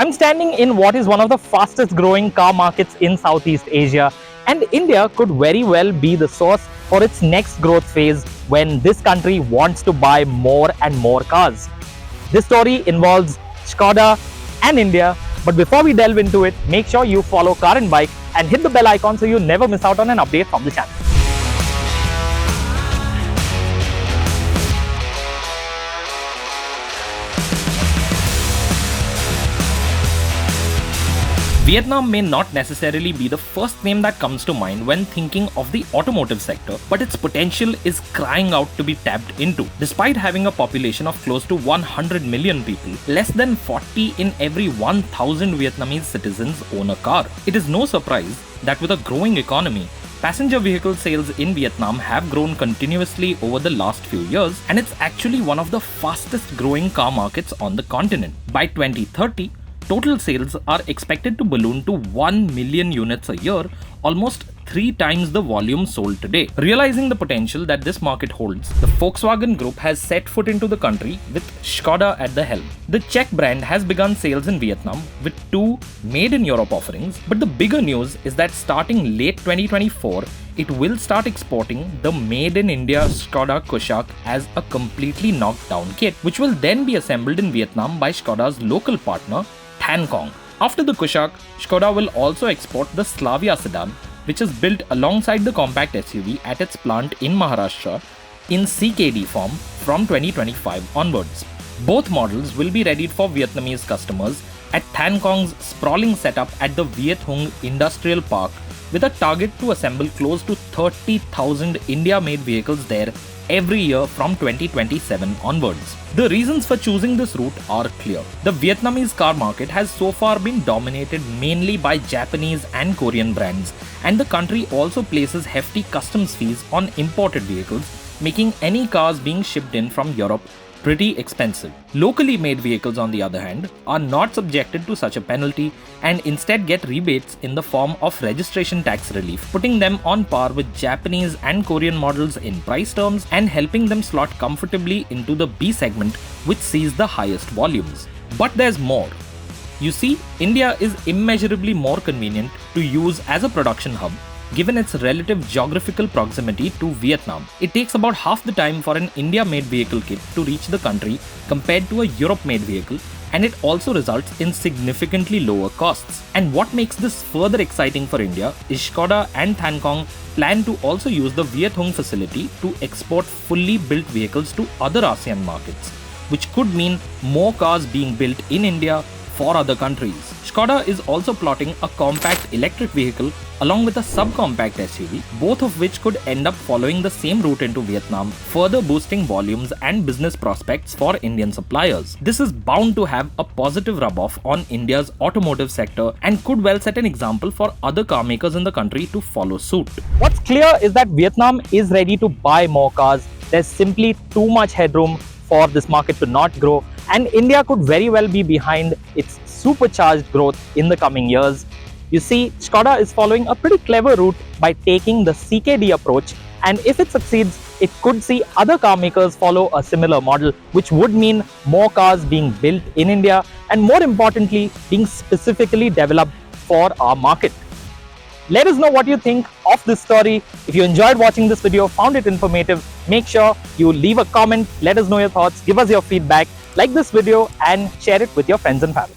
I'm standing in what is one of the fastest growing car markets in Southeast Asia, and India could very well be the source for its next growth phase when this country wants to buy more and more cars. This story involves Skoda and India, but before we delve into it, make sure you follow Car and Bike and hit the bell icon so you never miss out on an update from the channel. Vietnam may not necessarily be the first name that comes to mind when thinking of the automotive sector, but its potential is crying out to be tapped into. Despite having a population of close to 100 million people, less than 40 in every 1,000 Vietnamese citizens own a car. It is no surprise that with a growing economy, passenger vehicle sales in Vietnam have grown continuously over the last few years, and it's actually one of the fastest growing car markets on the continent. By 2030, total sales are expected to balloon to 1 million units a year, almost 3 times the volume sold today. Realizing the potential that this market holds, the Volkswagen Group has set foot into the country with Skoda at the helm. The Czech brand has begun sales in Vietnam with 2 Made in Europe offerings, but the bigger news is that starting late 2024, it will start exporting the Made in India Skoda Kushaq as a completely knocked down kit, which will then be assembled in Vietnam by Skoda's local partner, Than Cong. After the Kushaq, Skoda will also export the Slavia sedan, which is built alongside the compact SUV at its plant in Maharashtra in CKD form from 2025 onwards. Both models will be readied for Vietnamese customers at Than Cong's sprawling setup at the Viet Hung Industrial Park, with a target to assemble close to 30,000 India-made vehicles there every year from 2027 onwards. The reasons for choosing this route are clear. The Vietnamese car market has so far been dominated mainly by Japanese and Korean brands, and the country also places hefty customs fees on imported vehicles, making any cars being shipped in from Europe pretty expensive. Locally made vehicles, on the other hand, are not subjected to such a penalty and instead get rebates in the form of registration tax relief, putting them on par with Japanese and Korean models in price terms and helping them slot comfortably into the B segment, which sees the highest volumes. But there's more. You see, India is immeasurably more convenient to use as a production hub, given its relative geographical proximity to Vietnam. It takes about half the time for an India-made vehicle kit to reach the country compared to a Europe-made vehicle, and it also results in significantly lower costs. And what makes this further exciting for India is Skoda and Than Cong plan to also use the Viet Hung facility to export fully built vehicles to other ASEAN markets, which could mean more cars being built in India for other countries. Skoda is also plotting a compact electric vehicle along with a subcompact SUV, both of which could end up following the same route into Vietnam, further boosting volumes and business prospects for Indian suppliers. This is bound to have a positive rub-off on India's automotive sector and could well set an example for other car makers in the country to follow suit. What's clear is that Vietnam is ready to buy more cars. There's simply too much headroom for this market to not grow, and India could very well be behind its supercharged growth in the coming years. You see, Skoda is following a pretty clever route by taking the CKD approach, and if it succeeds, it could see other car makers follow a similar model, which would mean more cars being built in India and, more importantly, being specifically developed for our market. Let us know what you think of this story. If you enjoyed watching this video, found it informative, make sure you leave a comment, let us know your thoughts, give us your feedback, like this video and share it with your friends and family.